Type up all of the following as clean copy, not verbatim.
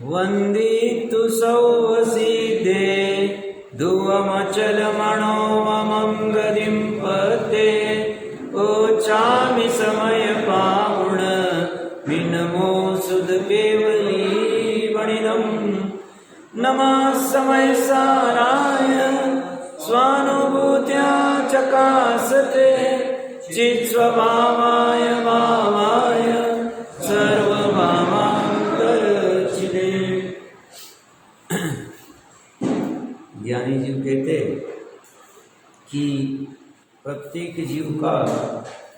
वन्दितु सौवसीदे धुवमचलमणो ममं गतिं पते ओचामि समयपावुण विनमो सुध केवली वणिनम् नमः समयसाराय स्वानुभूत्या चकासते चित्स्वभावाय भावाय सर्वभावान्तरचिदे। ज्ञानी जीव कहते कि प्रत्येक जीव का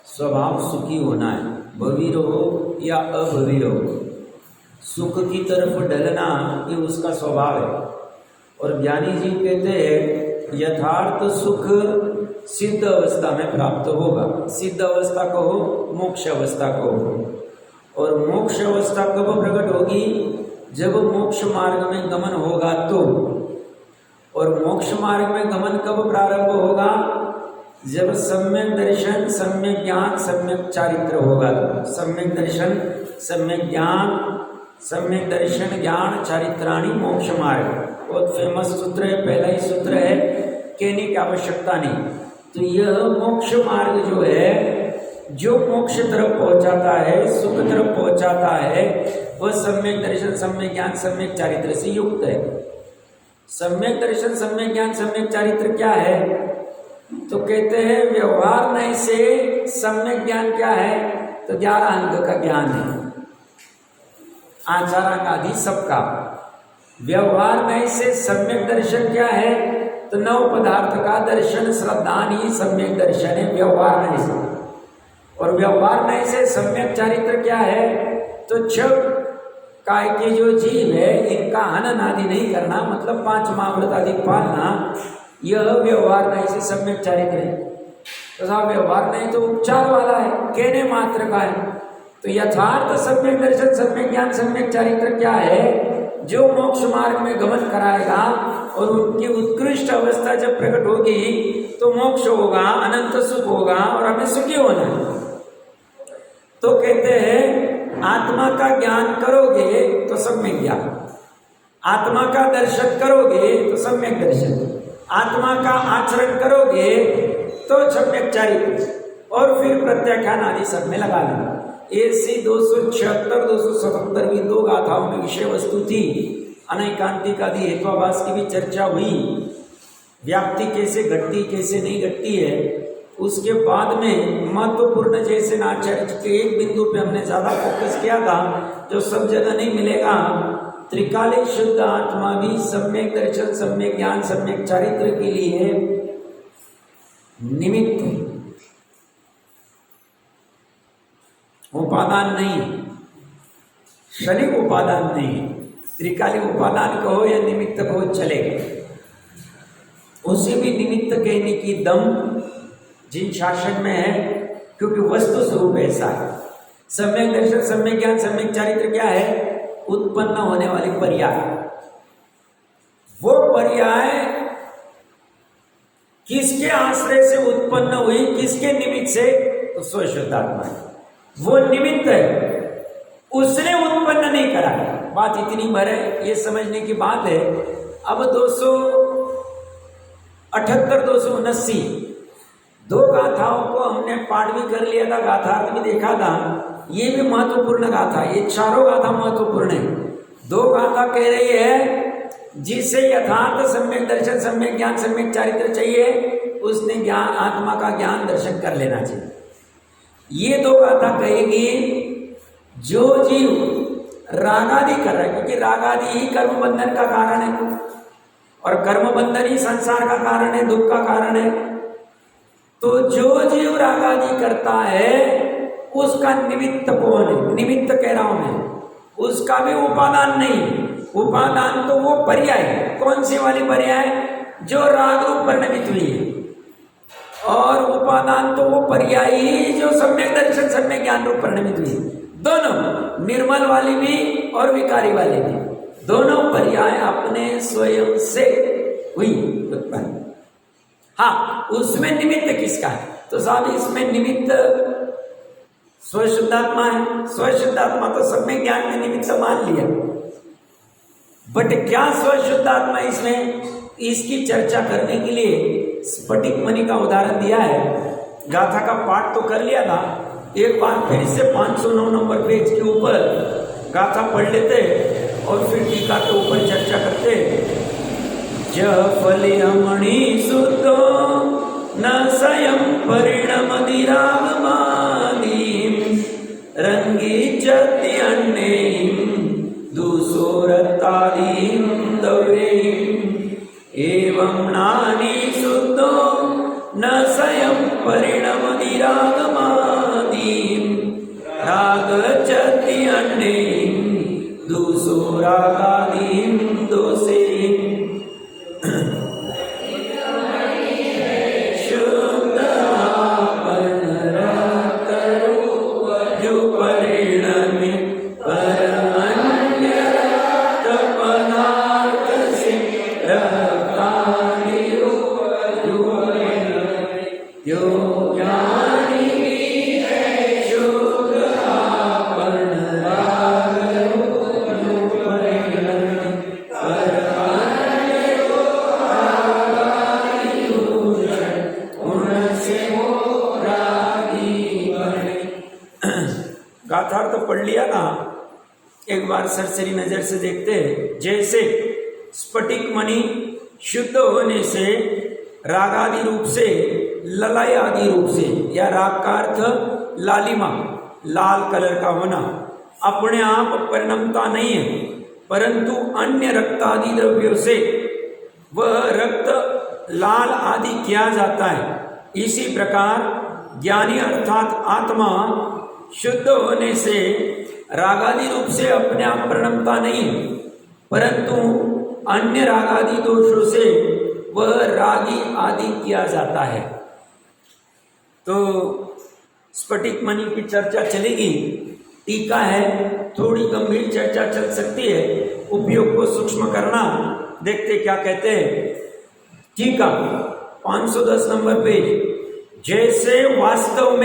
स्वभाव सुखी होना है, भवीर हो या अभवीर हो। सुख की तरफ ढलना ये उसका स्वभाव है। और ज्ञानी जीव कहते हैं यथार्थ सुख सिद्ध अवस्था में प्राप्त होगा। सिद्ध अवस्था कहो, मोक्ष अवस्था कहो। और मोक्ष अवस्था कब प्रकट होगी? जब मोक्ष मार्ग में गमन होगा तो। और मोक्ष मार्ग में गमन कब प्रारंभ होगा? जब सम्यक दर्शन, सम्यक ज्ञान, सम्यक चारित्र होगा तो। सम्यक दर्शन, सम्यक ज्ञान, सम्यक दर्शन, ज्ञान, चारित्राणि मोक्ष मार्ग। बहुत फेमस सूत्र है, पहला ही सूत्र है, कहने की आवश्यकता नहीं। तो यह मोक्ष मार्ग जो है, जो मोक्ष तरफ पहुंचाता है, सुख तरफ पहुंचाता है, वह सम्यक दर्शन, सम्यक ज्ञान, सम्यक चारित्र से युक्त है। सम्यक दर्शन, सम्यक ज्ञान, सम्यक चारित्र क्या है? तो कहते हैं व्यवहार नय से सम्यक ज्ञान क्या है? तो 11 अंग का ज्ञान है, आचारांग आदि सबका। व्यवहार नय से सम्यक दर्शन क्या है? तो 9 पदार्थ का दर्शन, श्रद्धान ही सम्यक दर्शन है व्यवहार नय से। और व्यवहार नय से सम्यक चारित्र क्या है? तो 6 काय के जो जीव है इनका हनन आदि नहीं करना, मतलब 5 महाव्रत आदि पालना, यह व्यवहार नय से सम्यक चारित्र है। तो साहब व्यवहार नय तो उपचार वाला है, कहने मात्र का है। तो यथार्थ सम्यक दर्शन, सम्यक ज्ञान, सम्यक चारित्र क्या है? जो मोक्ष मार्ग में गमन कराएगा और उनकी उत्कृष्ट अवस्था जब प्रकट होगी तो मोक्ष होगा, अनंत सुख होगा और हमें सुखी होना है। तो कहते हैं आत्मा का ज्ञान करोगे तो सम्यक ज्ञान, आत्मा का दर्शन करोगे तो सम्यक दर्शन, आत्मा का आचरण करोगे तो सम्यक चारित्र, और फिर प्रत्याख्यान आदि सब में लगा लेना। ऐसी 276, 277वीं 2 गाथाओं में विषय वस्तु थी। अनैकांतिक आदि हेत्वाभास की भी चर्चा हुई, व्याप्ति कैसे घटती कैसे नहीं घटती है। उसके बाद में महत्वपूर्ण जैसे आचार्य के एक बिंदु पे हमने ज्यादा फोकस किया था, जो सब जगह नहीं मिलेगा। त्रिकाली शुद्ध आत्मा भी सम्यक दर्शन, सम्यक ज्ञान, सम्यक चारित्र के लिए निमित्त, उपादान नहीं, क्षणिक उपादान नहीं। त्रिकाली उपादान कहो या निमित्त कहो चलेगा। उसे भी निमित्त कहने की दम जिन शासन में है, क्योंकि वस्तु स्वरूप ऐसा है। सम्यक दर्शन, सम्यक ज्ञान, सम्यक चारित्र क्या है? उत्पन्न होने वाली पर्याय। वो पर्याय किसके आश्रय से उत्पन्न हुई, किसके निमित्त से? तो स्वशुद्धात्मा है, वो निमित्त है, उसने उत्पन्न नहीं करा है। बात इतनी भर है, ये समझने की बात है। अब 278, 279 2 गाथाओं को हमने पाठ भी कर लिया था, गाथार्थ भी देखा था। ये भी महत्वपूर्ण गाथा, ये चारों गाथा महत्वपूर्ण है। 2 गाथा कह रही है जिसे यथार्थ सम्यक दर्शन, सम्यक ज्ञान, सम्यक चारित्र चाहिए, उसने ज्ञान, आत्मा का ज्ञान दर्शन कर लेना चाहिए। ये 2 गाथा कहेगी जो जीव रागादि कर रहा है, क्योंकि रागादि ही कर्म बंधन का कारण है, और कर्म बंधन ही संसार का कारण है, दुख का कारण है। तो जो जीव रागादि करता है उसका निमित्त कौन है? निमित्त कह रहा हूं मैं, उसका भी उपादान नहीं। उपादान तो वो पर्याय है। कौन सी वाली पर्याय? जो राग रूप परिणमित हुई है। और उपादान तो वो पर्याय ही जो सम्यक दर्शन, सम्यक ज्ञान रूप परिणमित हुई। दोनों, निर्मल वाली भी और विकारी वाली भी, दोनों पर्याय अपने स्वयं से हुई उत्पन्न। हाँ, उसमें निमित्त किसका है? तो साहब इसमें निमित्त स्वशुद्धात्मा है, स्वशुद्धात्मा तो सब में ज्ञान में निमित्त मान लिया, बट क्या स्वशुद्धात्मा इसमें, इसकी चर्चा करने के लिए स्फटिक मणि का उदाहरण दिया है। गाथा का पाठ तो कर लिया था, एक बार फिर से 509 नंबर पेज के ऊपर गाथा पढ़ लेते और फिर टीका के ऊपर चर्चा करते। फलियमणि सुतो न स्वयं परिणमति रागमादीं रंगीचति अन्यैं दुसोरतादीं दवैं एवं नानी सुतो न स्वयं परिणमति रागमादीं रागचति अन्यैं दुसोरागादीं दोषैं गाथार्थ तो पढ़ लिया ना, एक बार सरसरी नजर से देखते हैं। जैसे स्फटिक मणि शुद्ध होने से रागादि रूप से, ललाय आदि रूप से, या राग का अर्थ लालिमा, लाल कलर का होना, अपने आप परिणमता नहीं है, परंतु अन्य रक्तादि द्रव्यों से वह रक्त लाल आदि किया जाता है। इसी प्रकार ज्ञानी अर्थात आत्मा शुद्ध होने से रागादि रूप से अपने आप परिणमता नहीं, परंतु अन्य रागादि दोषों से वह रागी आदि किया जाता है। तो स्फटिक मणि की चर्चा चलेगी, टीका है, थोड़ी गंभीर चर्चा चल सकती है, उपयोग को सूक्ष्म करना। देखते क्या कहते हैं। टीका 510 नंबर पेज। जैसे वास्तव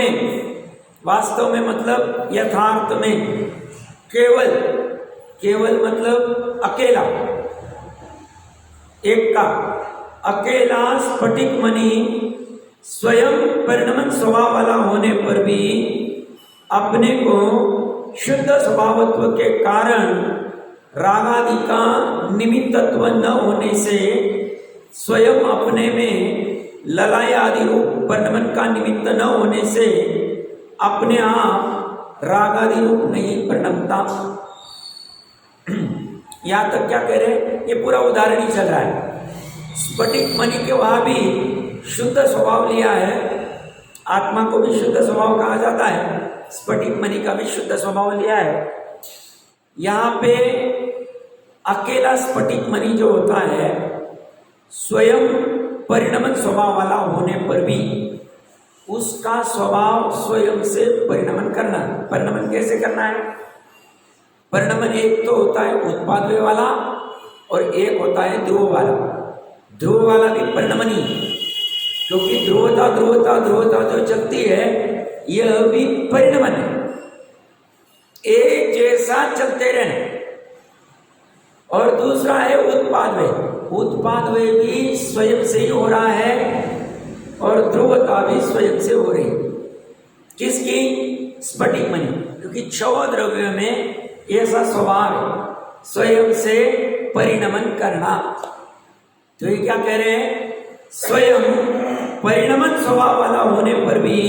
में मतलब यथार्थ में, केवल मतलब अकेला, एक का अकेला स्फटिक मणि स्वयं परिणमन स्वभाव वाला होने पर भी अपने को शुद्ध स्वभावत्व के कारण रागादि का निमित्तत्व न होने से स्वयं अपने में ललाय आदि रूप परिणमन का निमित्त न होने से अपने आप रागादि रूप नहीं परिणमता। यहां तक क्या कह रहे हैं, ये पूरा उदाहरण ही चल रहा है। स्फटिक मणि के वहां भी शुद्ध स्वभाव लिया है, आत्मा को भी शुद्ध स्वभाव कहा जाता है, स्फटिक मणि का भी शुद्ध स्वभाव लिया है। यहां पे अकेला स्फटिक मणि जो होता है स्वयं परिणमन स्वभाव वाला होने पर भी उसका स्वभाव स्वयं से परिणमन करना। परिणमन कैसे करना है? परिणमन एक तो होता है उत्पादव्य वाला और एक होता है ध्रुव वाला। ध्रुव वाला भी परिणमनी, क्योंकि ध्रुवता जो चलती है यह भी परिणमन है, एक जैसा चलते रहना। और दूसरा है उत्पादव्य भी स्वयं से ही हो रहा है और ध्रुवता भी स्वयं से हो रही है। किसकी? स्फटिक मणि, क्योंकि 6 द्रव्यों में ऐसा स्वभाव है, स्वयं से परिणमन करना। तो ये क्या कह रहे हैं? स्वयं परिणमन स्वभाव वाला होने पर भी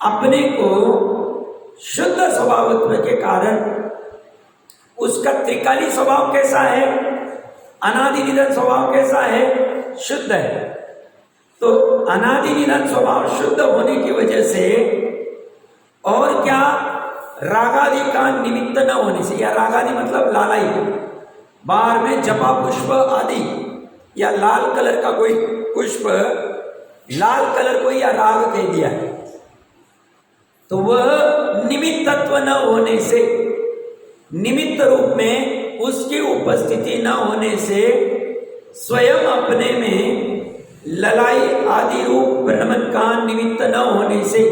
अपने को शुद्ध स्वभावत्व के कारण उसका त्रिकाली स्वभाव कैसा है, अनादि निधन स्वभाव कैसा है, शुद्ध है। तो अनादि निधन स्वभाव शुद्ध होने की वजह से और क्या, रागादि का निमित्त न होने से, या रागादि मतलब लालाई, बाहर में जपा पुष्प आदि या लाल कलर का कोई पुष्प, लाल कलर को या राग कह दिया है, तो वह निमित्तत्व न होने से, निमित्त रूप में उसकी उपस्थिति न होने से स्वयं अपने में ललाई आदि रूप परिणमन का निमित्त न होने से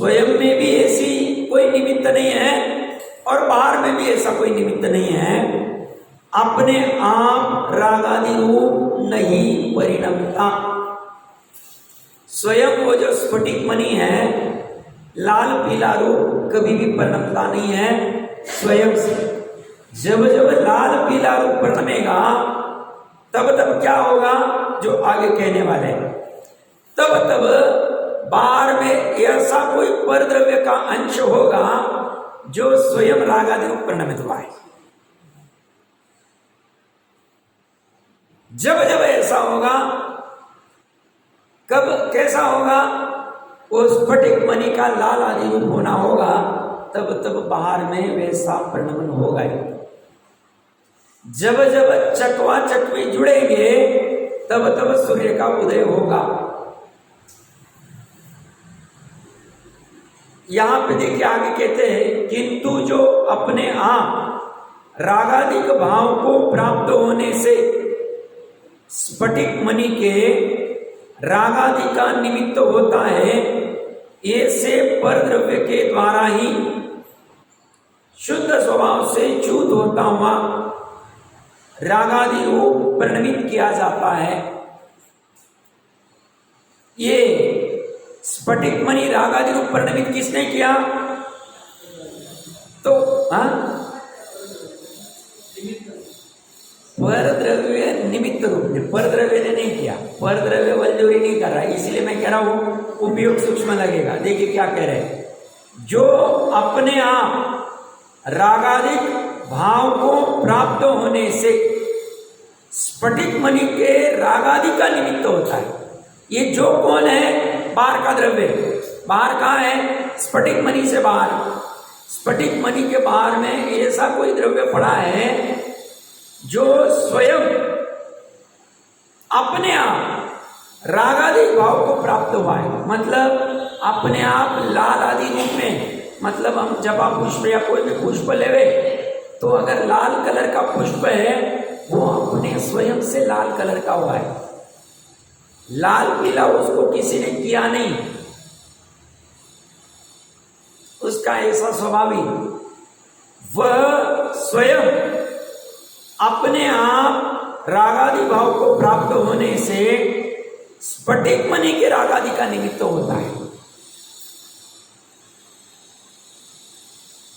स्वयं में भी ऐसी कोई निमित्त नहीं है और बाहर में भी ऐसा कोई निमित्त नहीं है, अपने आप रागादि रूप नहीं परिणमता। स्वयं वो जो स्फटिक मणि है, लाल पीला रूप कभी भी परिणमता नहीं है स्वयं से। जब जब लाल पीला रूप परिणमेगा तब तब क्या होगा, जो आगे कहने वाले हैं, तब तब बाहर में ऐसा कोई परद्रव्य का अंश होगा जो स्वयं रागादि रूप परिणमित हुआ है। जब जब ऐसा होगा, कब कैसा होगा, वो स्फटिक मणि का लाल आदि रूप होना होगा, तब तब बाहर में वैसा परिणमन होगा ही। जब जब चकवा चकवी जुड़ेंगे तब तब सूर्य का उदय होगा। यहां पे देखिए आगे कहते हैं, किंतु जो अपने आप रागादिक भाव को प्राप्त होने से स्फटिक मणि के रागादि का निमित्त होता है, ऐसे परद्रव्य के द्वारा ही शुद्ध स्वभाव से च्युत होता हुआ रागादि रूप परिणमित किया जाता है। ये स्फटिक मणि रागादि रूप परिणमित किसने किया? तो परद्रव्य निमित्त रूप ने, परद्रव्य ने नहीं किया, परद्रव्य बलजोरी नहीं कर रहा है, इसलिए मैं कह रहा हूं उपयोग सूक्ष्म लगेगा। देखिए क्या कह रहे हैं, जो अपने आप रागादिक भाव को प्राप्त होने से स्फटिक मणि के रागादि का निमित्त होता है। ये जो कौन है, बाहर का द्रव्य। बाहर कहाँ है? स्फटिक मणि से बाहर। स्फटिक मणि के बाहर में ऐसा कोई द्रव्य पड़ा है जो स्वयं अपने आप रागादि भाव को प्राप्त हुआ है, मतलब अपने आप लाल आदि रूप में। मतलब हम जब आप पुष्प या कोई भी पुष्प लेवे तो अगर लाल कलर का पुष्प है, वो अपने स्वयं से लाल कलर का हुआ है, लाल पीला उसको किसी ने किया नहीं, उसका ऐसा स्वभाव ही, वह स्वयं अपने आप रागादि भाव को प्राप्त होने से स्फटिक मणि के रागादि का निमित्त होता है।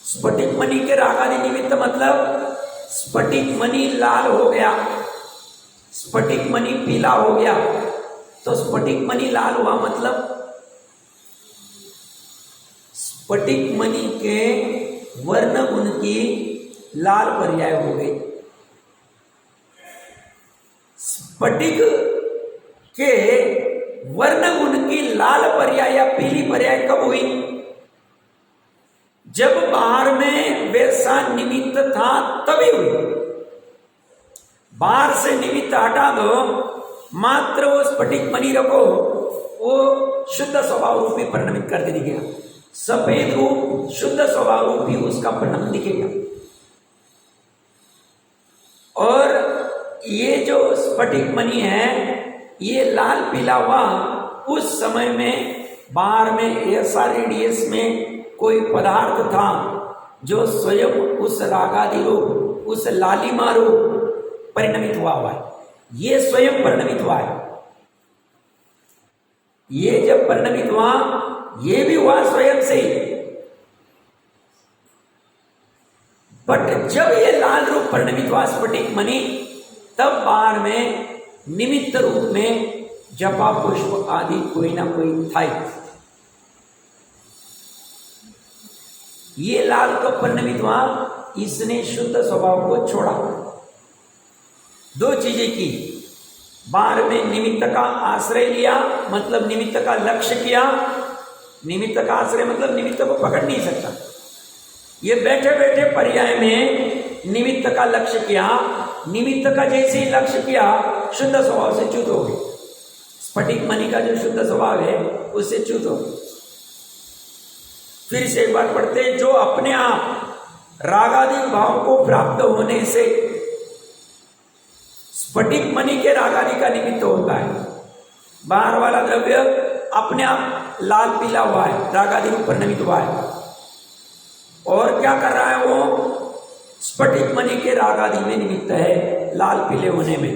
स्फटिक मणि के रागादि निमित्त मतलब स्फटिक मणि लाल हो गया, स्फटिक मणि पीला हो गया, तो स्फटिक मणि लाल हुआ मतलब स्फटिक मणि के वर्ण गुण की लाल पर्याय हो गई। स्फटिक के वर्ण गुण की लाल पर्याय या पीली पर्याय कब हुई? जब बाहर में वैसा निमित्त था तभी हुई। बाहर से निमित्त हटा दो, मात्र वो स्फटिक मणि रखो, वो शुद्ध स्वभाव रूप में परिणमित करके दिखेगा। सफेद रूप शुद्ध स्वभाव रूप ही उसका परिणाम दिखेगा। और ये जो स्फटिक मणि है, ये लाल पीला हुआ, उस समय में बाहर में ऐसा रेडियस में कोई पदार्थ था जो स्वयं उस रागादि रूप, उस लालिमा रूप परिणमित हुआ है। ये स्वयं परिणमित हुआ है। ये जब परिणमित हुआ, ये भी हुआ स्वयं से ही। बट जब ये लाल रूप परिणमित हुआ स्फटिक मणि, तब बाहर में निमित्त रूप में जपा पुष्प आदि कोई ना कोई था। ये लाल कब परिणमित हुआ? इसने शुद्ध स्वभाव को छोड़ा। दो चीजें की, बाहर में निमित्त का आश्रय लिया, मतलब निमित्त का लक्ष्य किया। निमित्त का आश्रय मतलब निमित्त को पकड़ नहीं सकता। ये बैठे बैठे पर्याय में निमित्त का लक्ष्य किया, निमित्त का जैसे ही लक्ष्य किया, शुद्ध स्वभाव से च्युत हो गए। स्फटिक मणि का जो शुद्ध स्वभाव है उससे च्युत हो गए। फिर से एक बार पढ़ते हैं, जो अपने आप रागादि भाव को प्राप्त होने से स्फटिक मणि के रागादि का निमित्त होता है। बाहर वाला द्रव्य अपने आप लाल पीला हुआ है, रागादि रूप परिणमित हुआ है। और क्या कर रहा है वो? स्फटिक मणि के रागादि में निमित्त है, लाल पीले होने में।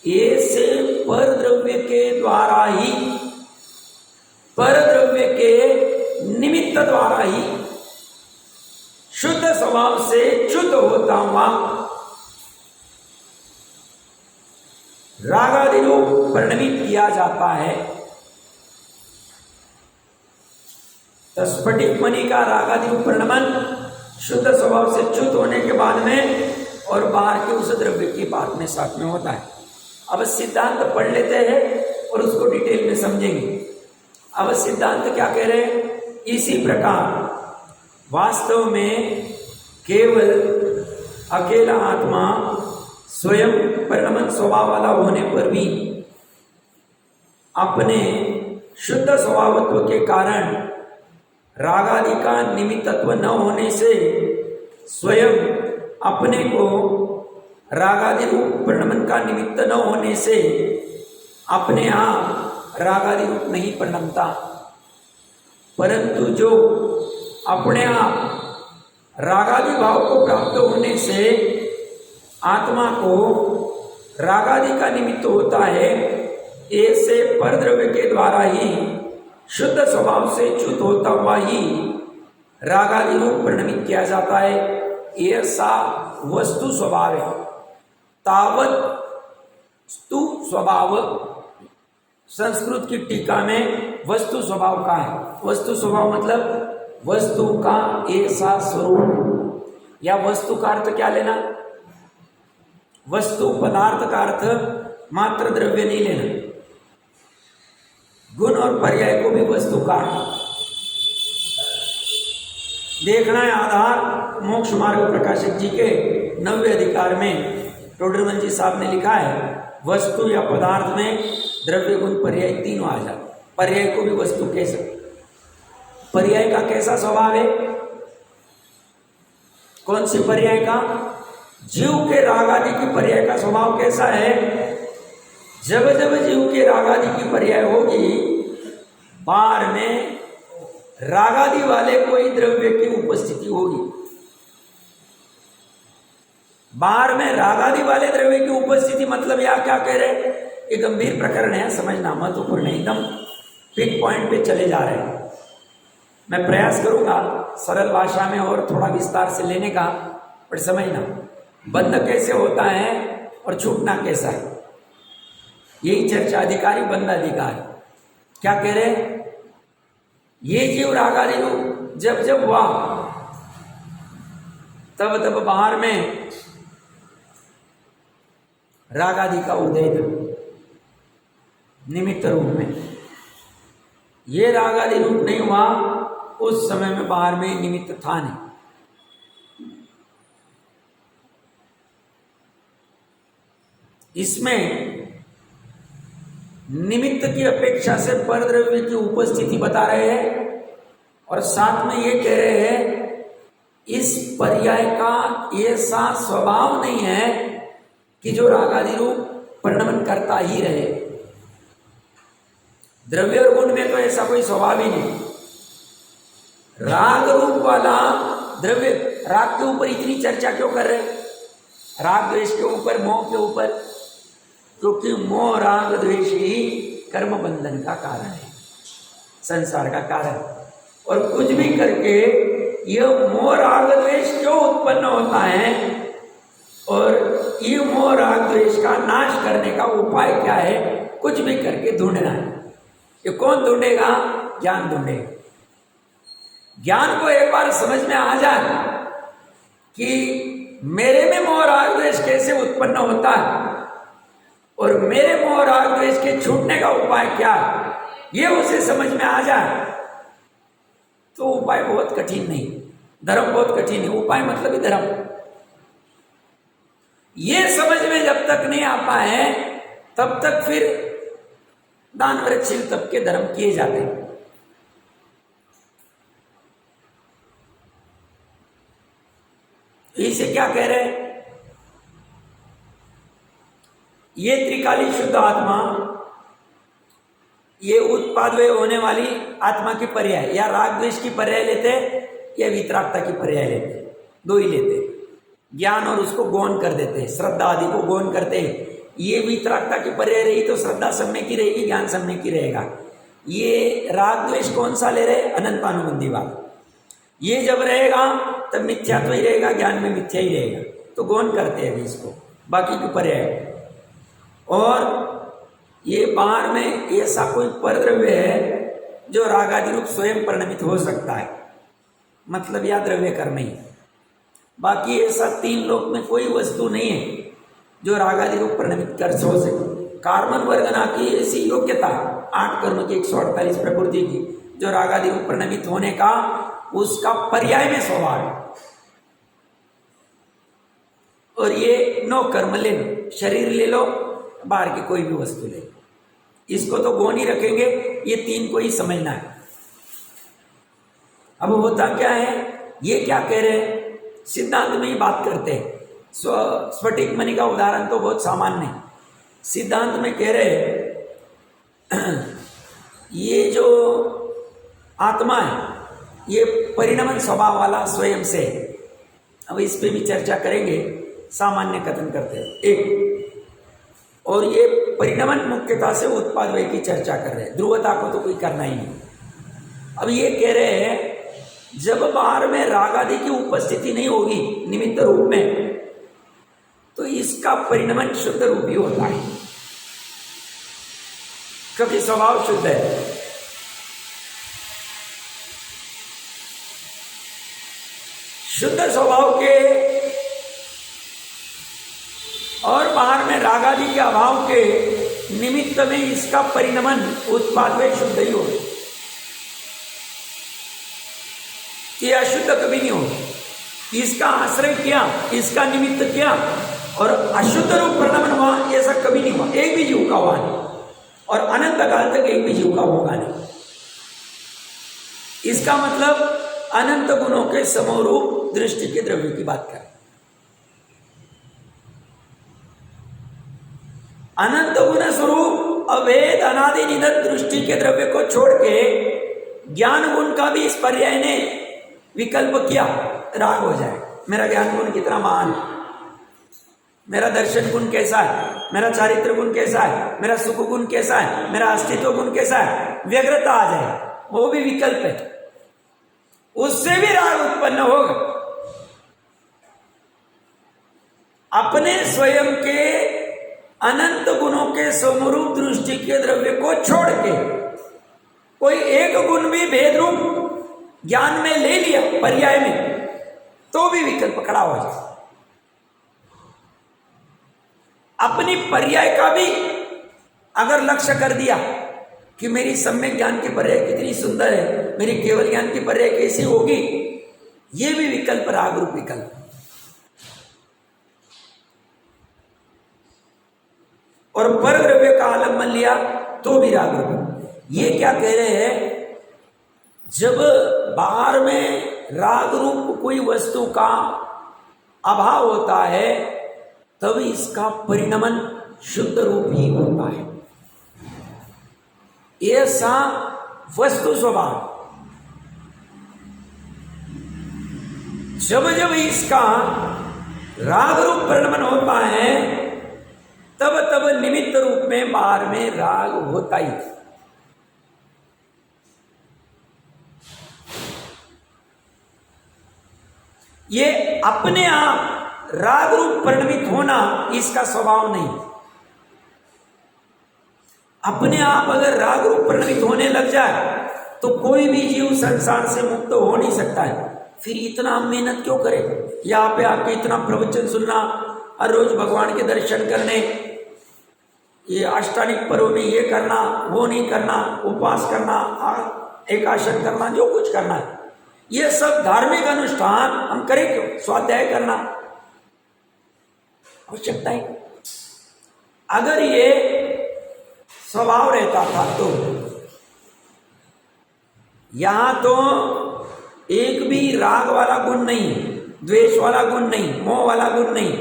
ऐसे पर द्रव्य के द्वारा ही, पर द्रव्य के निमित्त द्वारा ही शुद्ध स्वभाव से च्युत होता हुआ रागादि रूप परिणमित किया जाता है। तो स्फटिक मणि का रागादि रूप परिणमन शुद्ध स्वभाव से च्युत होने के बाद में और बाहर के उस द्रव्य की बात में साथ में होता है। अब सिद्धांत पढ़ लेते हैं और उसको डिटेल में समझेंगे। अब सिद्धांत क्या कह रहे हैं? इसी प्रकार वास्तव में केवल अकेला आत्मा स्वयं परिणमन स्वभाव वाला होने पर भी अपने शुद्ध स्वभावत्व के कारण रागादि का निमित्तत्व न होने से स्वयं अपने को रागादि रूप परिणमन का निमित्त न होने से अपने आप रागादि रूप नहीं परिणमता, परंतु जो अपने आप रागादि भाव को प्राप्त होने से आत्मा को रागादि का निमित्त होता है, ऐसे पर द्रव्य के द्वारा ही शुद्ध स्वभाव से च्युत होता हुआ ही रागादि रूप परिणमित किया जाता है। ऐसा वस्तु स्वभाव है। तावत स्तु स्वभाव संस्कृत की टीका में वस्तु स्वभाव का है। वस्तु स्वभाव मतलब वस्तु का ऐसा स्वरूप, या वस्तु का अर्थ क्या लेना? वस्तु पदार्थ का अर्थ मात्र द्रव्य नहीं लेना, गुण और पर्याय को भी वस्तु का देखना है। आधार मोक्ष मार्ग प्रकाशक जी के 90वें अधिकार में टोडरमल जी साहब ने लिखा है, वस्तु या पदार्थ में द्रव्य गुण पर्याय तीनों आ जाते। पर्याय को भी वस्तु कह सकते। पर्याय का कैसा स्वभाव है? कौन सी पर्याय का? जीव के रागादि की पर्याय का स्वभाव कैसा है? जब जब जीव के रागादि की पर्याय होगी, बाहर में रागादि वाले कोई द्रव्य की उपस्थिति होगी। बाहर में रागादि वाले द्रव्य की उपस्थिति मतलब यह क्या कह रहे हैं? ये गंभीर प्रकरण है, समझना महत्वपूर्ण है, एकदम पिक पॉइंट पे चले जा रहे हैं। मैं प्रयास करूंगा सरल भाषा में और थोड़ा विस्तार से लेने का, पर समझना बंध कैसे होता है और छूटना कैसा है, यही चर्चा। अधिकारी बंध अधिकारी क्या कह रहे हैं? ये जीव रागादि रूप जब जब हुआ तब तब बाहर में रागादि का उदय था निमित्त रूप में। ये रागादि रूप नहीं हुआ उस समय में बाहर में निमित्त था नहीं। इसमें निमित्त की अपेक्षा से परद्रव्य की उपस्थिति बता रहे हैं और साथ में ये कह रहे हैं इस पर्याय का ऐसा स्वभाव नहीं है कि जो रागादि रूप परिणमन करता ही रहे। द्रव्य और गुण में तो ऐसा कोई स्वभाव ही नहीं। राग रूप वाला द्रव्य, राग के ऊपर इतनी चर्चा क्यों कर रहे हैं? राग द्वेष के ऊपर, मोह के ऊपर, क्योंकि मोह राग द्वेष ही कर्म बंधन का कारण है, संसार का कारण। और कुछ भी करके यह मोह राग द्वेष क्यों उत्पन्न होता है और ये मोह राग द्वेष का नाश करने का उपाय क्या है? कुछ भी करके ढूंढना है। ये कौन ढूंढेगा? ज्ञान ढूंढेगा। ज्ञान को एक बार समझ में आ जाए कि मेरे में मोह राग द्वेष कैसे उत्पन्न होता है और मेरे मोह राग द्वेष के छूटने का उपाय क्या है, ये उसे समझ में आ जाए तो उपाय बहुत कठिन नहीं, धर्म बहुत कठिन है। उपाय मतलब ही धर्म। ये समझ में जब तक नहीं आता है तब तक फिर दान वृक्षशील तब के धर्म किए जाते हैं। इसे क्या कह रहे हैं? ये त्रिकाली शुद्ध आत्मा ये उत्पादवय होने वाली आत्मा की पर्याय, या राग द्वेष की पर्याय लेते या वितरागता की पर्याय लेते, दो ही लेते। ज्ञान और उसको गौण कर देते, श्रद्धा आदि को गौण करते। ये वितरागता की पर्याय रही तो श्रद्धा सम्य की रहेगी, ज्ञान सम्य की रहेगा। ये राग द्वेष कौन सा ले रहे? अनंतानुबंधी वाला। ये जब रहेगा तब मिथ्यात्व ही रहेगा, ज्ञान में मिथ्या ही रहेगा, तो गौण करते हैं इसको, बाकी की पर्याय। और ये बाहर में ऐसा कोई परद्रव्य है जो रागादि रूप स्वयं परिणमित हो सकता है, मतलब या द्रव्य कर्म ही। बाकी ऐसा तीन लोक में कोई वस्तु नहीं है जो रागादि रूप परिणमित कर हो सके। कार्बन वर्गना की ऐसी योग्यता 8 कर्म की 148 प्रकृति की, जो रागादि रूप परिणमित होने का उसका पर्याय में स्वभाव है। और ये 9 कर्म ले लो, शरीर ले लो, बाहर की कोई भी वस्तु ले लो, इसको तो गौण ही रखेंगे, ये 3 को ही समझना है। अब होता क्या है, ये क्या कह रहे हैं, सिद्धांत में ही बात करते हैं। स्फटिक मणि का उदाहरण तो बहुत सामान्य है। सिद्धांत में कह रहे हैं ये जो आत्मा है ये परिणमन स्वभाव वाला स्वयं से। अब इस पे भी चर्चा करेंगे, सामान्य कथन करते हैं एक। और ये परिणमन मुख्यता से उत्पाद वय की चर्चा कर रहे हैं, ध्रुवता को तो कोई करना ही नहीं। अब ये कह रहे हैं जब बाहर में राग आदि की उपस्थिति नहीं होगी निमित्त रूप में, तो इसका परिणमन शुद्ध रूप ही होता है, क्योंकि स्वभाव शुद्ध है। शुद्ध स्वभाव के और बाहर में राग आदि के अभाव के निमित्त में इसका परिणमन उत्पाद में शुद्ध ही हो, ये अशुद्ध कभी नहीं हो। इसका आश्रय किया, इसका निमित्त किया और अशुद्ध रूप परिणमन हुआ, ऐसा कभी नहीं हुआ, एक भी जीव का हुआ नहीं, और अनंत काल तक एक भी जीव का होगा नहीं। इसका मतलब अनंत गुणों के समरूप दृष्टि के द्रव्य की बात करें। अनंत गुण स्वरूप अभेद अनादि निधन दृष्टि के द्रव्य को छोड़ के ज्ञान गुण का भी इस पर्याय ने विकल्प किया, राग हो जाए। मेरा ज्ञान गुण कितना महान है, मेरा दर्शन गुण कैसा है, मेरा चारित्र गुण कैसा है, मेरा सुख गुण कैसा है, मेरा अस्तित्व गुण कैसा है, व्यग्रता आ जाए, वो भी विकल्प है, उससे भी राग उत्पन्न होगा। अपने स्वयं के अनंत गुणों के समरूप दृष्टि के द्रव्य को छोड़ के कोई एक गुण भी भेद रूप ज्ञान में ले लिया पर्याय में, तो भी विकल्प खड़ा हो जाए। अपनी पर्याय का भी अगर लक्ष्य कर दिया कि मेरी सम्यक ज्ञान की पर्याय कितनी सुंदर है, मेरी केवल ज्ञान की पर्याय कैसी होगी, ये भी विकल्प राग रूप विकल्प। और पर द्रव्य का आलम्बन लिया तो भी राग रूप। ये क्या कह रहे हैं, जब बाहर में राग रूप कोई वस्तु का अभाव होता है तब इसका परिणमन शुद्ध रूप ही होता है, ऐसा वस्तु स्वभाव। जब जब इसका राग रूप परिणमन होता है तब तब निमित्त रूप में बाहर में राग होता ही। ये अपने आप राग रूप परिणमित होना इसका स्वभाव नहीं। अपने आप अगर राग रूप परिणमित होने लग जाए तो कोई भी जीव संसार से मुक्त हो नहीं सकता है। फिर इतना मेहनत क्यों करे, यहाँ पे आके इतना प्रवचन सुनना, हर रोज भगवान के दर्शन करने, ये अष्टांगिक पर्व में ये करना, वो नहीं करना, उपवास करना, एकासन करना, जो कुछ करना है, ये सब धार्मिक अनुष्ठान हम करें क्यों? स्वाध्याय करना आवश्यकता ही। अगर ये स्वभाव रहता था तो यहां तो एक भी राग वाला गुण नहीं, द्वेष वाला गुण नहीं, मोह वाला गुण नहीं।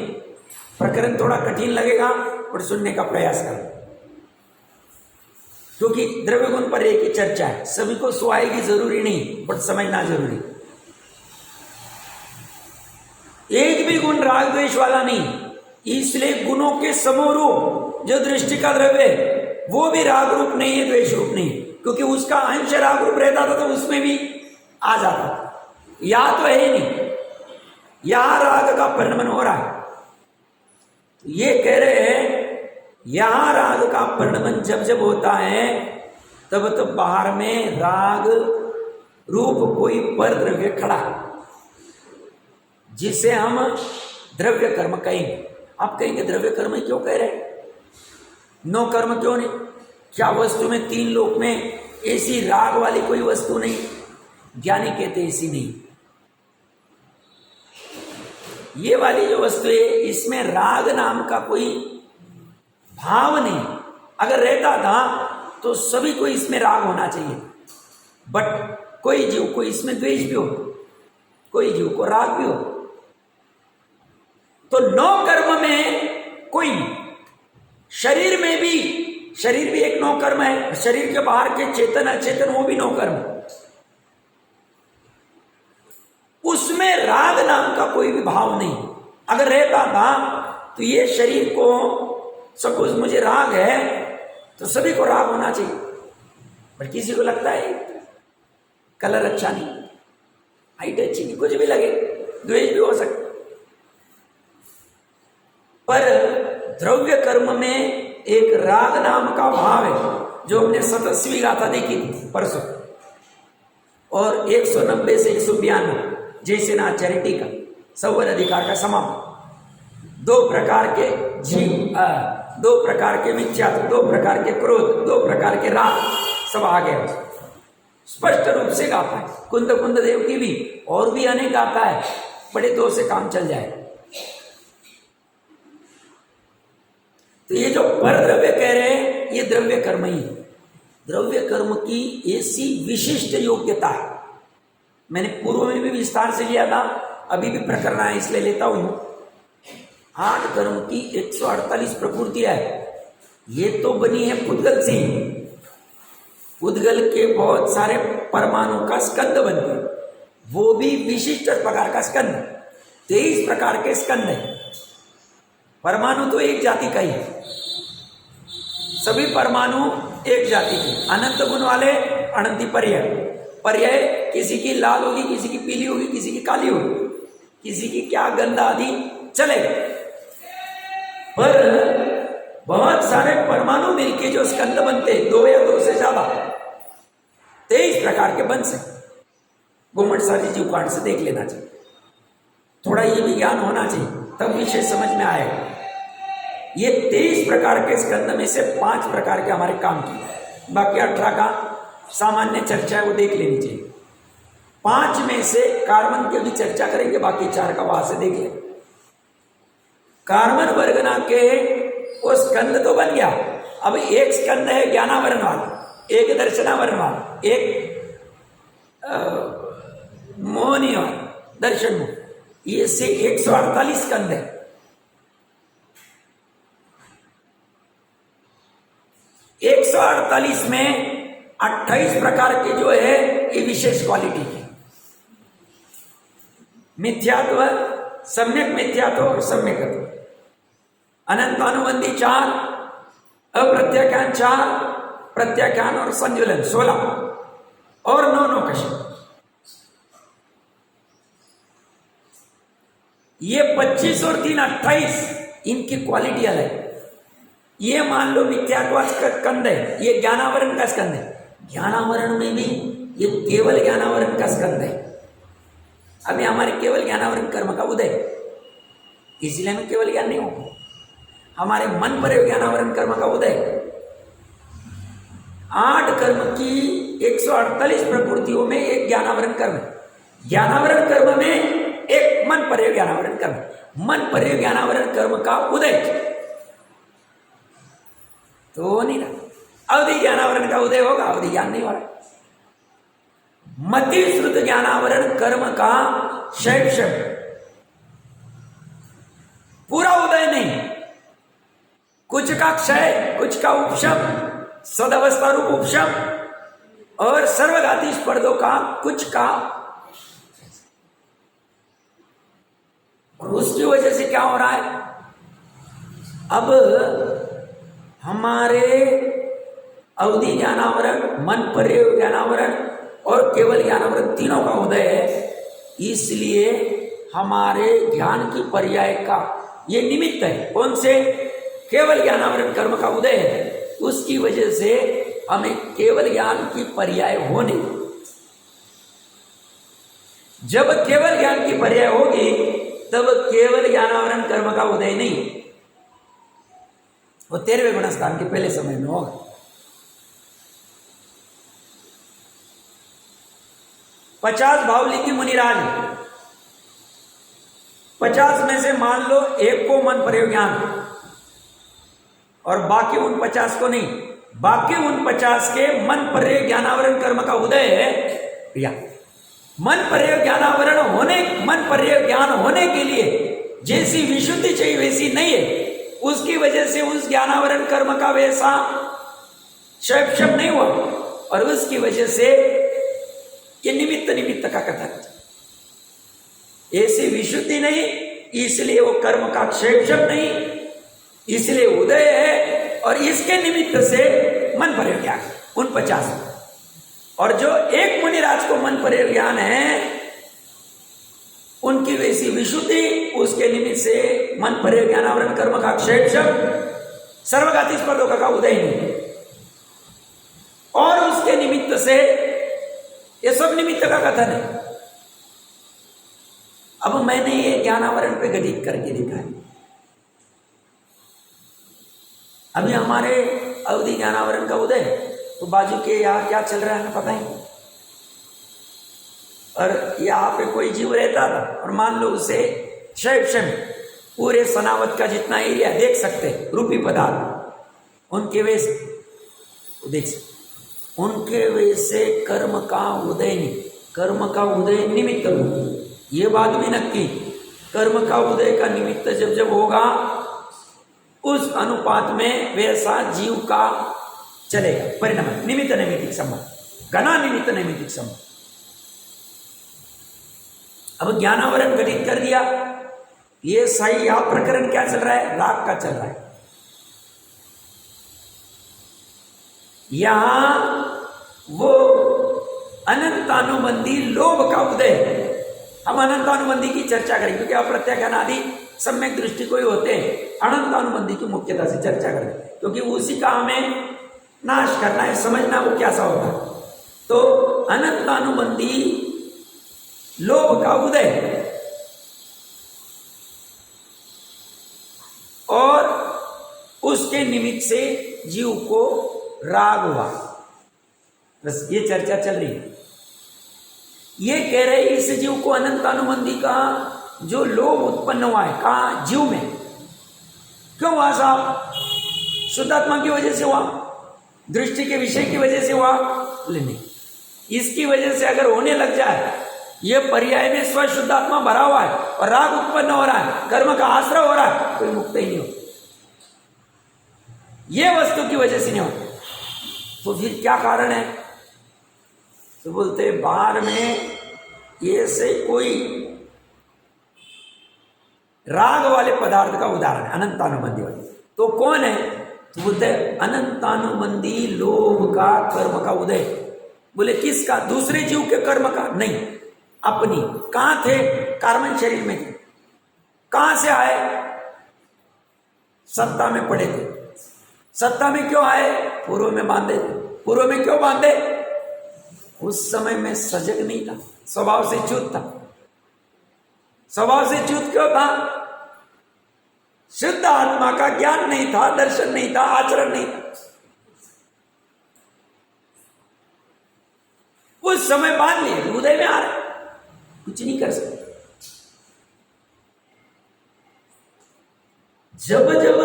प्रकरण थोड़ा कठिन लगेगा और सुनने का प्रयास करें। क्योंकि द्रव्य गुण पर एक ही चर्चा है, सभी को सुहाएगी जरूरी नहीं, बट समझना जरूरी। एक भी गुण राग द्वेष वाला नहीं, इसलिए गुणों के समूह जो दृष्टि का द्रव्य वो भी राग रूप नहीं है, द्वेष रूप नहीं, क्योंकि उसका अंश राग रूप रहता था तो उसमें भी आ जाता था। या तो है ही नहीं, यहां राग का परिणमन हो रहा है। ये कह रहे हैं यहां राग का परिणमन जब जब होता है तब तब बाहर में राग रूप कोई पर द्रव्य खड़ा, जिसे हम द्रव्य कर्म कहेंगे। आप कहेंगे द्रव्य कर्म क्यों कह रहे हैं, नो कर्म क्यों नहीं? क्या वस्तु में तीन लोक में ऐसी राग वाली कोई वस्तु नहीं? ज्ञानी कहते ऐसी नहीं। ये वाली जो वस्तु है इसमें राग नाम का कोई भाव नहीं। अगर रहता था तो सभी को इसमें राग होना चाहिए, बट कोई जीव को इसमें द्वेष भी हो, कोई जीव को राग भी हो। तो नौ कर्म में कोई नहीं। शरीर में भी, शरीर भी एक नौ कर्म है, शरीर के बाहर के चेतन अचेतन वो भी नौ कर्म, उसमें राग नाम का कोई भी भाव नहीं। अगर रहता था तो ये शरीर को सपोज मुझे राग है तो सभी को राग होना चाहिए, पर किसी को लगता है कलर अच्छा नहीं, हाइट अच्छी नहीं, कुछ भी लगे, द्वेष भी हो सकता। पर द्रव्य कर्म में एक राग नाम का भाव है, जो हमने 87वीं गाथा देखी थी परसों, और 190 से 192 जैसे ना चैरिटी का सवर अधिकार का समाप्त, दो प्रकार के जीव, दो प्रकार के मिथ्यात्व, दो प्रकार के क्रोध, दो प्रकार के राग, सब आ गए। स्पष्ट रूप से गाता है। कुंद कुंद देव की भी और भी अनेक गाता है, बड़े दो से काम चल जाए। तो ये जो पर द्रव्य कह रहे हैं ये द्रव्य कर्म ही है। द्रव्य कर्म की ऐसी विशिष्ट योग्यता है, मैंने पूर्व में भी विस्तार से लिया था, अभी भी प्रकरण है इसलिए लेता हूं। 8 कर्म की 148 प्रकृतियां है। ये तो बनी है पुद्गल से, पुद्गल के बहुत सारे परमाणु का स्कंद बनते हैं, वो भी विशिष्ट प्रकार का स्कंद, 23 प्रकार के स्कंद है। परमाणु तो एक जाति का ही है, सभी परमाणु एक जाति के, अनंत गुण वाले, अनंती पर्याय। पर्याय किसी की लाल होगी, किसी की पीली होगी, किसी की काली होगी, किसी की क्या गंध आदि चलेगा, पर बहुत सारे परमाणु मिलके जो स्कंद बनते, 2 या 2 से ज्यादा, 23 प्रकार के बन सकते। घुमट सारी जीवकांड से देख लेना चाहिए, थोड़ा ये भी ज्ञान होना चाहिए, तब विषय समझ में आएगा। ये 23 प्रकार के स्कंद में से 5 प्रकार के हमारे काम की, बाकी 18 का सामान्य चर्चा है, वो देख लेनी चाहिए। 5 में से कार्बन की भी चर्चा करेंगे, बाकी 4 का वहां से देख लेंगे। कार्बन वर्गना के वो स्कंद तो बन गया, अब एक स्कंद है ज्ञानावरण वाला, एक दर्शनावरण वाला, एक मोहनी वाला, दर्शन मोह, ये से 148 स्कंद है। एक 148 में 28 प्रकार के जो है ये विशेष क्वालिटी की, मिथ्यात्व, सम्यक मिथ्यात्व और सम्यकत्व, अनंतानुबंधी 4, अप्रत्याख्यान 4, प्रत्याख्यान और संजुलन 16 और 9 नौकश। ये 25 और 3 28, इनकी क्वालिटी अलग है। ये मान लो मिथ्यात्व का स्कंद है, ये ज्ञानावरण का स्कंद है, ज्ञानावरण में भी ये केवल ज्ञानावरण का स्कंद है। अभी हमारे केवल ज्ञानावरण कर्म का उदय, इसलिए हमें केवल ज्ञान नहीं होगा, हमारे मन पर ज्ञानावरण कर्म का उदय। 8 कर्म की 148 प्रकृतियों में एक ज्ञानावरण कर्म, ज्ञानावरण कर्म में एक मन पर ज्ञानावरण कर्म, मन पर ज्ञानावरण कर्म का उदय तो नहीं रहा। अवधि ज्ञानावरण का उदय होगा, अवधि ज्ञान नहीं हो रहा। मति श्रुत ज्ञानावरण कर्म का शैक्षण पूरा उदय नहीं, कुछ का क्षय, कुछ का उपशम, सदवस्था रूप उपशम और सर्वघाती स्पर्धों का कुछ का, और उसकी वजह से क्या हो रहा है, अब हमारे अवधि ज्ञानावरण, मन पर्याय ज्ञानावरण और केवल ज्ञानावरण तीनों का उदय है। इसलिए हमारे ज्ञान की पर्याय का ये निमित्त है। कौन से? केवल ज्ञानावरण कर्म का उदय है। उसकी वजह से हमें केवल ज्ञान की पर्याय होने, जब केवल ज्ञान की पर्याय होगी तब केवल ज्ञानावरण कर्म का उदय नहीं, वो 13वें गुणस्थान के पहले समय में होगा। पचास भावलिंगी मुनिराज, 50 में से मान लो एक को मन पर्याय ज्ञान और बाकी उन 50 को नहीं, बाकी उन 50 के मन पर्याय ज्ञानावरण कर्म का उदय है। या मन पर्याय ज्ञानावरण होने, मन पर्याय ज्ञान होने के लिए जैसी विशुद्धि चाहिए वैसी नहीं है। उसकी वजह से उस ज्ञानावरण कर्म का वैसा शैक्षम नहीं हुआ और उसकी वजह से ये निमित्त का कथन, ऐसी विशुद्धि नहीं, इसलिए वो कर्म का क्षेक्षम नहीं, इसलिए उदय है और इसके निमित्त से मन पर्याय ज्ञान उन 50। और जो एक मुनिराज को मन पर्याय ज्ञान है उनकी वैसी विशुद्धि, उसके निमित्त से मन पर्याय ज्ञानावरण कर्म का क्षेक्षम सर्वघाती स्पर्धों का उदय नहीं, और उसके निमित्त से ये सब निमित्त का कथन है। अब मैंने ये ज्ञानावरण पे घटित करके दिखा है। अभी हमारे अवधि ज्ञानावरण का उदय, तो बाजू के यहाँ क्या चल रहा है हमें पता ही नहीं। और यहाँ पे कोई जीव रहता था और मान लो उसे क्षय पूरे सनावत का जितना एरिया देख सकते रूपी पदार्थ, उनके वैसे देख सकते, उनके वैसे कर्म का उदय नहीं, कर्म का उदय निमित्त रूप, ये बात भी नक्की। कर्म का उदय का निमित्त जब जब होगा उस अनुपात में वैसा जीव का चलेगा परिणाम, निमित्त नैमित्तिक संबंध, घना निमित्त नैमित्तिक संबंध। अब ज्ञानावरण घटित कर दिया, ये सही। यह प्रकरण क्या चल रहा है? राग का चल रहा है। यहां वो अनंतानुबंधी लोभ का उदय है। हम अनंतानुबंधी की चर्चा करेंगे क्योंकि अप्रत्याख्यान आदि सम्यक दृष्टि को ही होते हैं। अनंतानुबंधी की मुख्यता से चर्चा करेंगे क्योंकि उसी का हमें नाश करना है, समझना वो कैसा होता है। तो अनंतानुबंधी लोभ का उदय और उसके निमित्त से जीव को राग हुआ, बस ये चर्चा चल रही है। ये कह रहे इस जीव को अनंतानुबंधी का जो लोभ उत्पन्न हुआ है, कहा? जीव में। क्यों हुआ साहब? शुद्धात्मा की वजह से हुआ, दृष्टि के विषय की वजह से हुआ? नहीं, इसकी वजह से अगर होने लग जाए, ये पर्याय में स्व शुद्धात्मा भरा हुआ है और राग उत्पन्न हो रहा है, कर्म का आश्रय हो रहा है, कोई मुक्त ही नहीं हो, ये वस्तु की वजह से नहीं होता। तो फिर क्या कारण है? तो बोलते बाहर में ये से कोई राग वाले पदार्थ का उदाहरण है, अनंतानुबंधी वाले। तो कौन है? तो बोलते अनंतानुबंधी लोभ का कर्म का उदय। बोले किसका? दूसरे जीव के कर्म का नहीं, अपनी। कहां थे? कार्बन शरीर में थे। कहां से आए? सत्ता में पड़े थे। सत्ता में क्यों आए? पूर्व में बांधे थे। पूर्व में क्यों बांधे? उस समय में सजग नहीं था, स्वभाव से च्युत था। स्वभाव से च्युत क्यों था? शुद्ध आत्मा का ज्ञान नहीं था, दर्शन नहीं था, आचरण नहीं था। उस समय बांध लिए, उदय में आ रहे, कुछ नहीं कर सकते। जब जब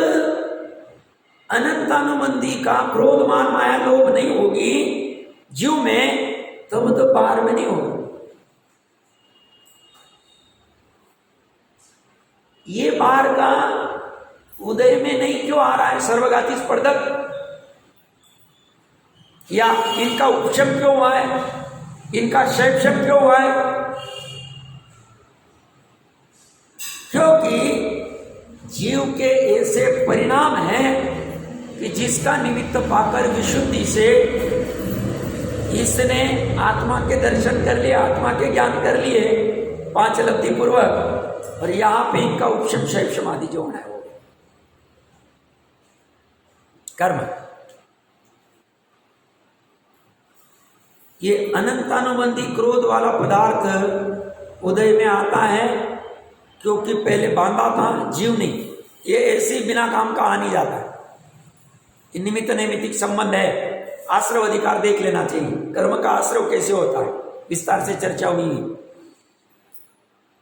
अनंतानुबंधी का क्रोध मान माया लोभ नहीं होगी जीव में, तब तो बाहर में नहीं होगा। ये बाहर का उदय में नहीं क्यों आ रहा है? सर्वघाती स्पर्धक या इनका उपशम क्यों हुआ है, इनका शैक्षम क्यों हुआ है? क्योंकि जीव के ऐसे परिणाम हैं कि जिसका निमित्त पाकर विशुद्धि से इसने आत्मा के दर्शन कर लिए, आत्मा के ज्ञान कर लिए 5 लब्धि पूर्वक, और यहां पे इनका उपशम शैक्षम आदि जो होना है वो कर्म। ये अनंतानुबंधी क्रोध वाला पदार्थ उदय में आता है क्योंकि पहले बांधा था जीव नहीं, ये ऐसे बिना काम का आ नहीं जाता है। निमित्त नैमित्तिक संबंध है। आश्रव अधिकार देख लेना चाहिए, कर्म का आश्रव कैसे होता है, विस्तार से चर्चा हुई।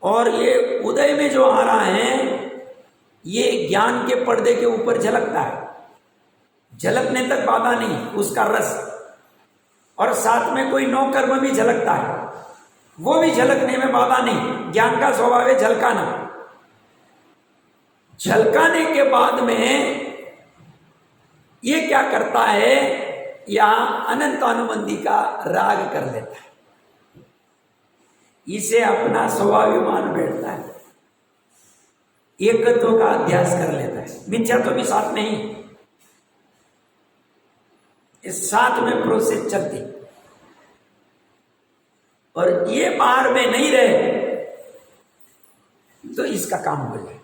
और ये उदय में जो आ रहा है ये ज्ञान के पर्दे के ऊपर झलकता है, झलकने तक बाधा नहीं, उसका रस। और साथ में कोई नौ कर्म भी झलकता है, वो भी झलकने में बाधा नहीं। ज्ञान का स्वभाव है झलकाना। झलकाने के बाद में ये क्या करता है, यहां अनंतानुबंधी का राग कर लेता है, इसे अपना स्वभाव मान बैठता है, एकत्व का अध्यास कर लेता है। मिथ्या तो भी साथ में ही, इस साथ में प्रोसेस चलती, और ये बाहर में नहीं रहे तो इसका काम हो जाए।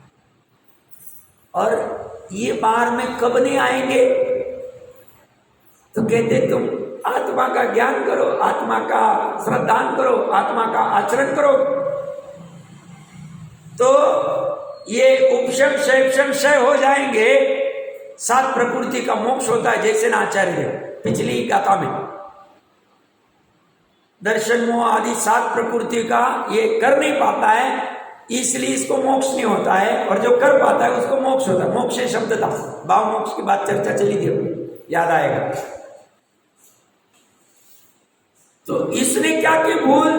और ये बाहर में कब नहीं आएंगे तो कहते तुम आत्मा का ज्ञान करो, आत्मा का श्रद्धान करो, आत्मा का आचरण करो, तो ये उपशम शैक्षम क्षय हो जाएंगे। 7 प्रकृति का मोक्ष होता है, जैसे ना आचार्य पिछली गाथा में दर्शन मोह आदि 7 प्रकृति का ये कर नहीं पाता है, इसलिए इसको मोक्ष नहीं होता है, और जो कर पाता है उसको मोक्ष होता है। मोक्ष शब्द था, भाव मोक्ष की बात चर्चा चली थी, याद आएगा। तो इसने क्या की भूल,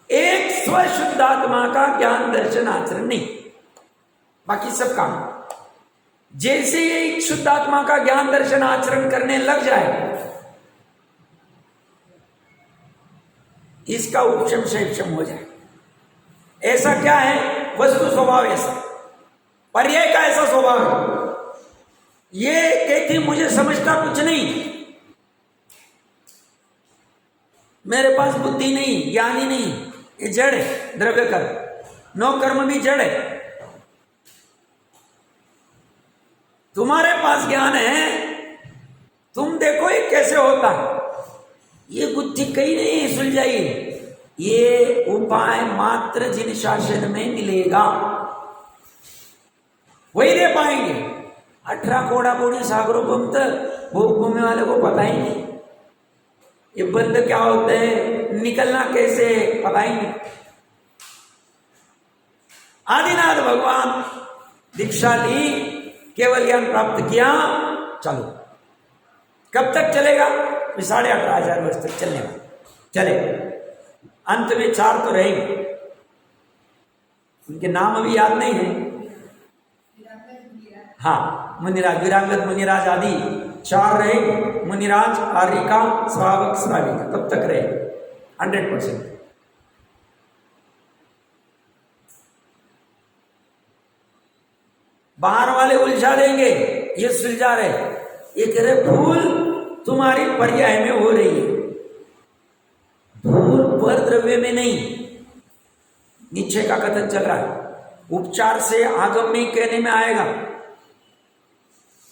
एक स्वशुद्धात्मा का ज्ञान दर्शन आचरण नहीं, बाकी सब काम। जैसे एक शुद्धात्मा का ज्ञान दर्शन आचरण करने लग जाए, इसका उपशम शैक्षम हो जाए। ऐसा क्या है, वस्तु स्वभाव ऐसा, पर्याय का ऐसा स्वभाव है। ये कहती मुझे समझता कुछ नहीं, मेरे पास बुद्धि नहीं, ज्ञान ही नहीं, ये जड़ है, द्रव्य कर्म, नौ कर्म भी जड़ है। तुम्हारे पास ज्ञान है, तुम देखो ये कैसे होता है, ये बुद्धि कहीं नहीं सुलझाई। ये उपाय मात्र जिन शासन में मिलेगा वही दे पाएंगे। 18 कोड़ा कोड़ी सागरोपम तक वो घूमने वाले को पता ही नहीं, ये बंद क्या होते हैं, निकलना कैसे, पता ही नहीं। आदिनाथ भगवान दीक्षा ली, केवल ज्ञान प्राप्त किया, चलो। कब तक चलेगा? 18,500 वर्ष तक चलने वाला, चले। अंत में 4 तो रहेंगे, उनके नाम अभी याद नहीं है। हाँ, मुनिराज, विरांगत मुनिराज आदि 4 रहेंगे। मुनिराज, आर्यिका, श्रावक, श्राविका, तब तक रहे 100%। बाहर वाले उलझा देंगे, ये सुलझा रहे, ये कह रहे भूल तुम्हारी पर्याय में हो रही है, भूल पर द्रव्य में नहीं। नीचे का कथन चल रहा है, उपचार से आगम में कहने में आएगा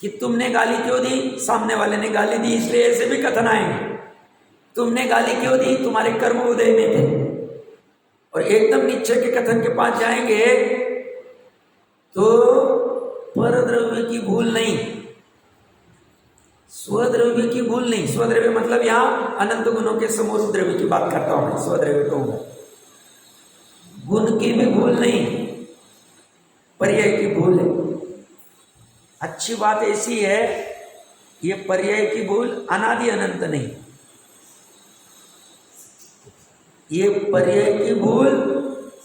कि तुमने गाली क्यों दी, सामने वाले ने गाली दी, इसलिए ऐसे भी कथन आएंगे। तुमने गाली क्यों दी, तुम्हारे कर्म उदय में थे। और एकदम नीचे के कथन के पास जाएंगे तो पर द्रव्य की भूल नहीं, स्वद्रव्य की भूल नहीं। स्वद्रव्य मतलब यहां अनंत गुणों के समूह द्रव्य की बात करता हूं मैं, स्वद्रव्य कहूंगा। गुण की भी भूल नहीं, पर्याय की भूल है। अच्छी बात ऐसी है, ये पर्याय की भूल अनादि अनंत नहीं, ये पर्याय की भूल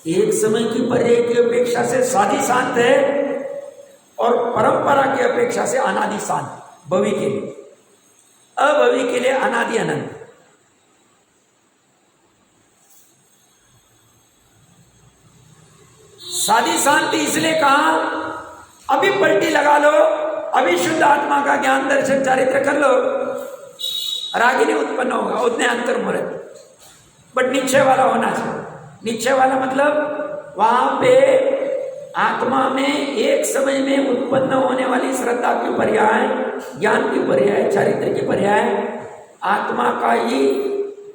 एक समय की पर्याय की अपेक्षा से साधी शांत है, और परंपरा की अपेक्षा से अनादि शांत भवि के लिए। अभवी के लिए अनादि अनंत। साधी शांति इसलिए कहा, अभी पलटी लगा लो, अभी शुद्ध आत्मा का ज्ञान दर्शन चारित्र कर लो, रागी नहीं उत्पन्न होगा, उतने अंतर्मुहूर्त। बट निश्चय वाला होना चाहिए। निश्चय वाला मतलब वहां पे आत्मा में एक समय में उत्पन्न होने वाली श्रद्धा की पर्याय, ज्ञान की पर्याय, चारित्र की पर्याय आत्मा का ही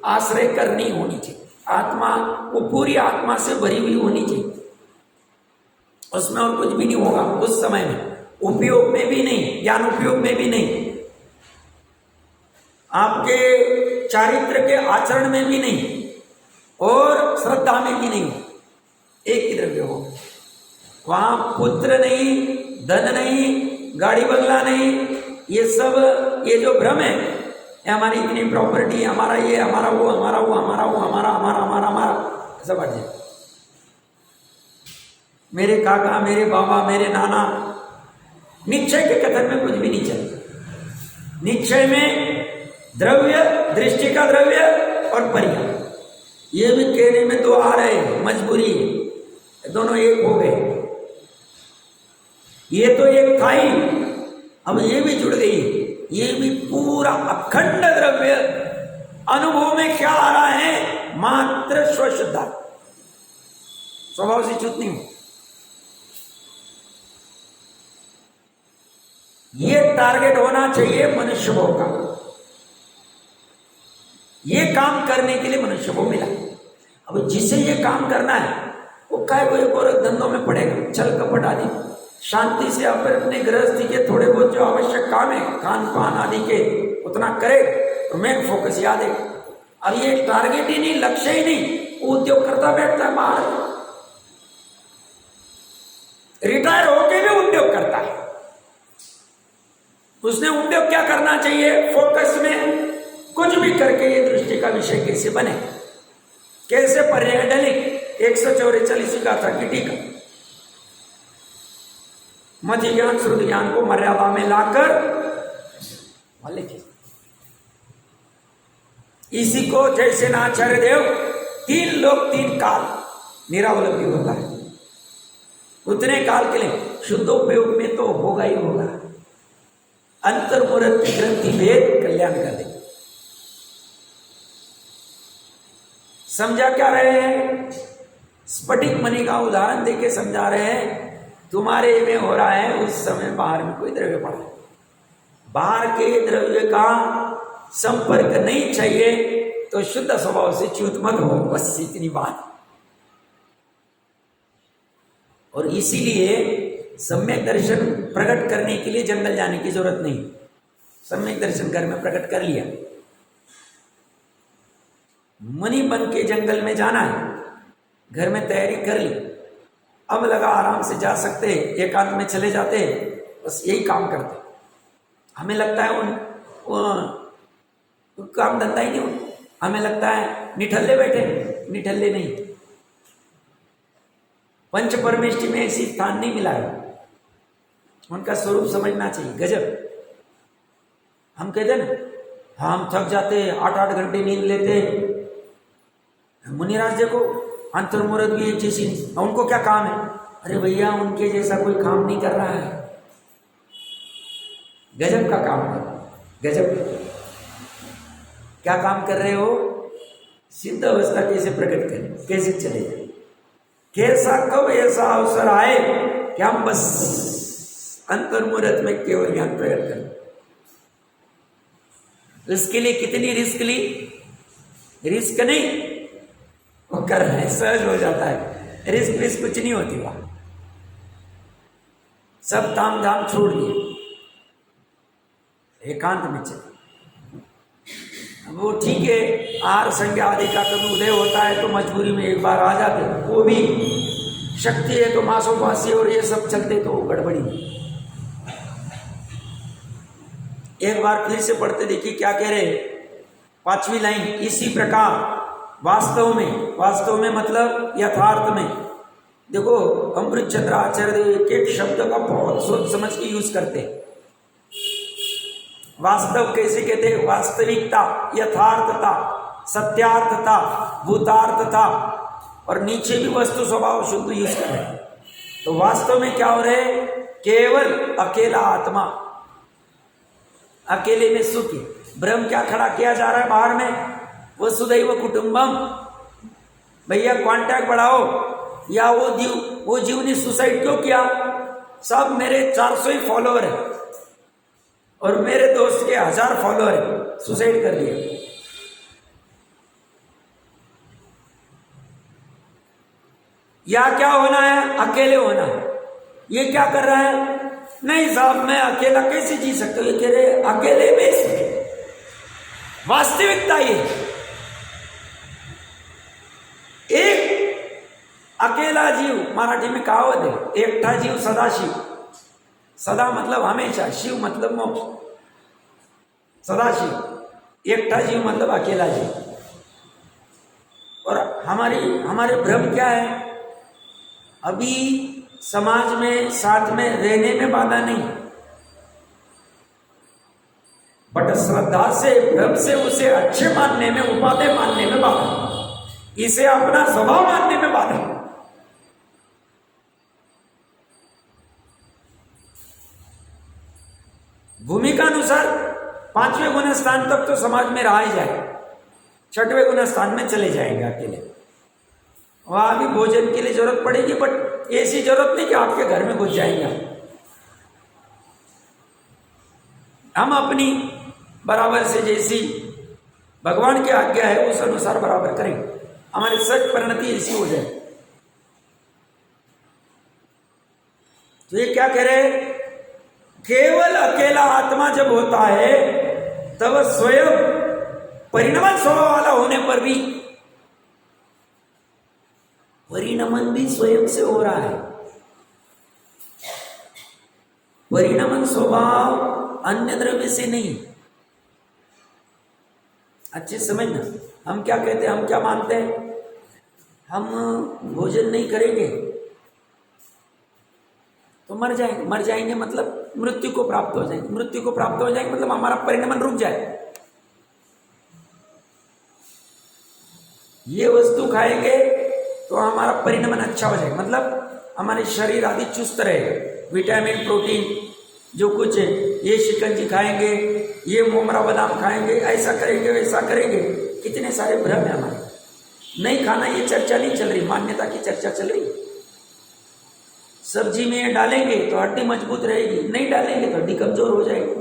आश्रय करनी होनी चाहिए। आत्मा वो पूरी आत्मा से भरी हुई होनी चाहिए, उसमें और कुछ भी नहीं होगा उस समय में। उपयोग में भी नहीं, ज्ञान उपयोग में भी नहीं, आपके चारित्र के आचरण में भी नहीं, और श्रद्धा में भी नहीं। एक ही द्रव्य हो, वहां पुत्र नहीं, धन नहीं, गाड़ी बंगला नहीं, ये सब ये जो भ्रम है, ये हमारी इतनी प्रॉपर्टी, हमारा ये, हमारा वो, हमारा वो, हमारा वो, हमारा हमारा हमारा हमारा ऐसा बढ़ जाए। मेरे काका, मेरे बाबा, मेरे नाना, निश्चय के कथन में कुछ भी नहीं चलता। निश्चय में द्रव्य, दृष्टि का द्रव्य और पर्याय, ये भी कहने में तो आ रहे हैं, मजबूरी है, दोनों एक हो गए। ये तो एक था ही, अब ये भी जुड़ गई, ये भी पूरा अखंड द्रव्य। अनुभव में क्या आ रहा है? मात्र स्वशुद्धा, स्वभाव से च्युत नहीं हो। ये टारगेट होना चाहिए मनुष्य भोग का। ये काम करने के लिए मनुष्य को मिला। अब जिसे ये काम करना है वो काय को एक और धंधों में पड़ेगा, छल कपट आदि। शांति से अपने गृहस्थी के थोड़े बहुत जो आवश्यक काम है, खान पान आदि के, उतना करे तो मेन फोकस याद है। अब ये टारगेट ही नहीं, लक्ष्य ही नहीं, वो उद्योग करता बैठता है बाहर, रिटायर होके भी उद्योग करता है। उसने उद्योग क्या करना चाहिए? फोकस में कुछ भी करके ये दृष्टि का विषय कैसे बने, कैसे पर्याय डले। 144 का था कि ठीक मति ज्ञान श्रुति ज्ञान को मर्यादा में लाकर लिखे। इसी को जैसे नाचार्य देव 3 लोक 3 काल निरावलंबी होता है, उतने काल के लिए शुद्धोपयोग में तो होगा ही होगा। अंतर्मुहूर्त ग्रंथि भेद कल्याण कर दे। समझा क्या रहे हैं? स्फटिक मणि का उदाहरण देके समझा रहे हैं। तुम्हारे में हो रहा है, उस समय बाहर में कोई द्रव्य पड़ा, बाहर के द्रव्य का संपर्क नहीं चाहिए तो शुद्ध स्वभाव से च्युत मत हो, बस इतनी बात। और इसीलिए सम्यक दर्शन प्रकट करने के लिए जंगल जाने की जरूरत नहीं, सम्यक दर्शन घर में प्रकट कर लिया। मणि बन के जंगल में जाना है, घर में तैयारी कर ली, अब लगा आराम से जा सकते, एकांत में चले जाते, बस यही काम करते। हमें लगता है उन काम धंधा ही नहीं, हमें लगता है निठल्ले बैठे, निठल्ले नहीं। पंच परमेष्टि में ऐसी स्थान नहीं मिला है, उनका स्वरूप समझना चाहिए। गजब। हम कहते ना, हम थक जाते, 8-8 घंटे नींद लेते। मुनिराज देखो, अंतर्मुहूर्त भी एक जैसी, उनको क्या काम है? अरे भैया, उनके जैसा कोई काम नहीं कर रहा है, गजब का काम है। गजब। क्या काम कर रहे हो? सिद्ध अवस्था कैसे प्रकट करें, कैसे चले जाए, कैसा कब ऐसा अवसर आए कि हम बस अंतर्मुहूर्त में केवल ज्ञान प्रकट करें। इसके लिए कितनी रिस्क ली? रिस्क नहीं, वो कर रहे हैं, सहज हो जाता है। रिस्क कुछ नहीं होती वहां, सब ताम झाम छोड़ दिए, एकांत में चले। वो ठीक है, आहार संज्ञा आदि का कभी उदय होता है तो मजबूरी में एक बार आ जाते, वो भी शक्ति है तो मांसोपासी और ये सब चलते तो गड़बड़ी। एक बार फिर से पढ़ते देखिए क्या कह रहे, 5वीं लाइन। इसी प्रकार वास्तव में मतलब यथार्थ में। देखो, अमृतचंद्र आचार्य एक एक शब्द का बहुत सोच समझ के यूज करते। वास्तव कैसे कहते हैं? वास्तविकता, यथार्थता, सत्यार्थता, भूतार्थता, और नीचे भी वस्तु स्वभाव शुद्ध यूज कर रहे हैं। तो वास्तव में क्या हो रहे हैं? केवल अकेला आत्मा, अकेले में सुख है। ब्रह्म क्या खड़ा किया जा रहा है बाहर में? वसुधैव कुटुंबम। भैया कांटेक्ट बढ़ाओ। या वो जीव ने सुसाइड क्यों किया? सब मेरे 400 ही फॉलोअर है और मेरे दोस्त के 1000 फॉलोअर है, सुसाइड कर लिया। या क्या होना है? अकेले होना है। ये क्या कर रहा है? नहीं साहब मैं अकेला कैसे जी सकता हूं? ये कह रहे अकेले में वास्तविकता ये एक अकेला जीव, मराठी में कहावत है, एकटा जीव सदाशिव। सदा मतलब हमेशा, शिव मतलब मोक्ष, सदाशिव। एकटा जीव मतलब अकेला जीव। और हमारे भ्रम क्या है? अभी समाज में साथ में रहने में बाधा नहीं, बट श्रद्धा से, भ्रम से उसे अच्छे मानने में, उपादेय मानने में बाधा, इसे अपना स्वभाव मानने में बाधा। भूमिका अनुसार 5वें गुण स्थान तक तो समाज में रहा ही जाए, 6वें गुण स्थान में चले जाएंगे अकेले। वहां भी भोजन के लिए जरूरत पड़ेगी, बट ऐसी जरूरत नहीं कि आपके घर में घुस जाएंगे। हम अपनी बराबर से जैसी भगवान की आज्ञा है उस अनुसार बराबर करें, हमारी सच परिणति ऐसी हो जाए। तो ये क्या कह रहे? केवल अकेला आत्मा जब होता है तब स्वयं परिणमन स्वभाव वाला होने पर भी, परिणमन भी स्वयं से हो रहा है। परिणमन स्वभाव अन्य द्रव्य से नहीं। अच्छे समझना, हम क्या कहते हैं, हम क्या मानते हैं? हम भोजन नहीं करेंगे तो मर जाएंगे। मर जाएंगे मतलब मृत्यु को प्राप्त हो जाएंगे। मृत्यु को प्राप्त हो जाएंगे मतलब हमारा परिणमन रुक जाए। ये वस्तु खाएंगे तो हमारा परिणमन अच्छा हो जाएगा, मतलब हमारे शरीर आदि चुस्त रहेगा। विटामिन, प्रोटीन जो कुछ है, ये शिकंजी खाएंगे, ये मोमरा बादाम खाएंगे, ऐसा करेंगे, वैसा करेंगे। कितने सारे भ्रम है हमारे। नहीं खाना ये चर्चा नहीं चल रही, मान्यता की चर्चा चल रही। सब्जी में डालेंगे तो हड्डी मजबूत रहेगी, नहीं डालेंगे तो हड्डी कमजोर हो जाएगी।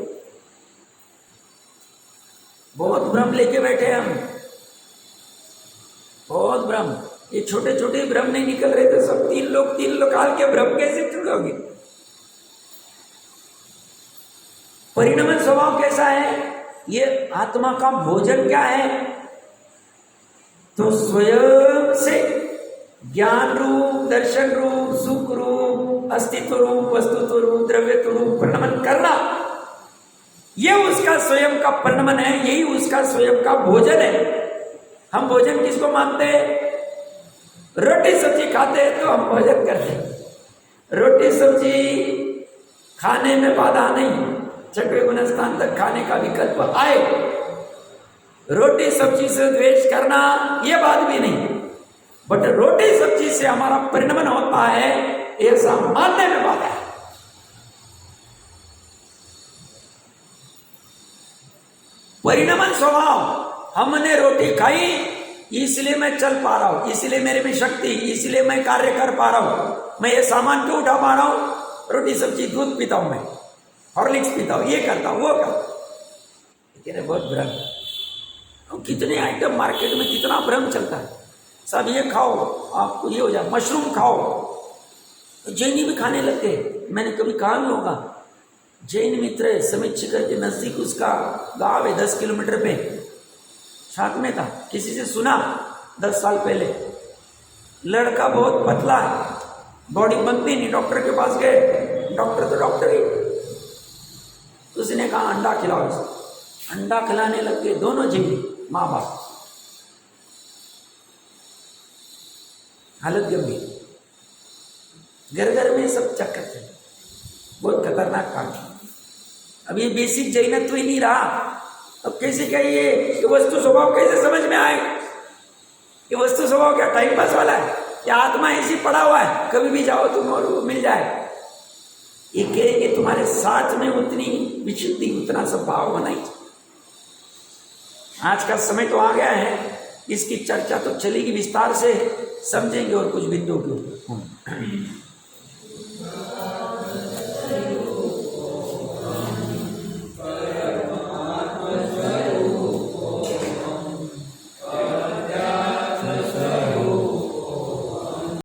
बहुत भ्रम लेके बैठे हैं हम, बहुत भ्रम। ये छोटे छोटे भ्रम नहीं निकल रहे थे सब। 3 लोकाल के भ्रम कैसे छुड़ोगे? परिणमन स्वभाव कैसा है? ये आत्मा का भोजन क्या है? तो स्वयं से ज्ञान रूप, दर्शन रूप, सुख रूप, अस्तित्व रूप, वस्तुत्व रूप, द्रव्यत्व रूप परिणमन करना, ये उसका स्वयं का परिणमन है। यही उसका स्वयं का भोजन है। हम भोजन किसको मानते हैं? रोटी सब्जी खाते हैं तो हम भोजन करते हैं। रोटी सब्जी खाने में बाधा नहीं, 6वें गुण स्थान तक खाने का विकल्प आए। रोटी सब्जी से द्वेष करना ये बात भी नहीं, बट रोटी सब्जी से हमारा परिणमन होता है ऐसा मानने में बाधा है। परिणमन स्वभाव, हमने रोटी खाई इसलिए मैं चल पा रहा हूं, इसलिए मेरे में शक्ति, इसलिए मैं कार्य कर पा रहा हूं, मैं ये सामान क्यों उठा पा रहा हूं? रोटी सब्जी, दूध पीता हूं, मैं हॉर्लिक्स पीता हूं, ये करता हूं, वो करता हूं। बहुत भ्रम। कितने आइटम मार्केट में, कितना भ्रम चलता है। सब ये खाओ आपको ये हो जाए, मशरूम खाओ। जैनी भी खाने लगते। मैंने कभी कहा नहीं होगा, जैन मित्र है समित शिखर के नजदीक, उसका गांव है 10 किलोमीटर पे, साथ में था। किसी से सुना 10 साल पहले, लड़का बहुत पतला है, बॉडी बनती नहीं, डॉक्टर के पास गए, डॉक्टर तो डॉक्टर ही, उसने कहा अंडा खिलाओ इसे। अंडा खिलाने लग गए दोनों जीव, माँ बाप। हालत गंभीर, घर घर में सब चक्कर थे, बहुत खतरनाक काम। अब ये बेसिक जैनत्व ही नहीं रहा। अब कैसे कहिए ये वस्तु स्वभाव कैसे समझ में आए? ये वस्तु स्वभाव क्या टाइम पास वाला है? या आत्मा ऐसी पड़ा हुआ है, कभी भी जाओ तुम और वो मिल जाए? ये कहेंगे तुम्हारे साथ में उतनी विशुद्धि, उतना सब भाव होना ही। आज का समय तो आ गया है, इसकी चर्चा तो चलेगी, विस्तार से समझेंगे और कुछ बिंदुओं के ऊपर।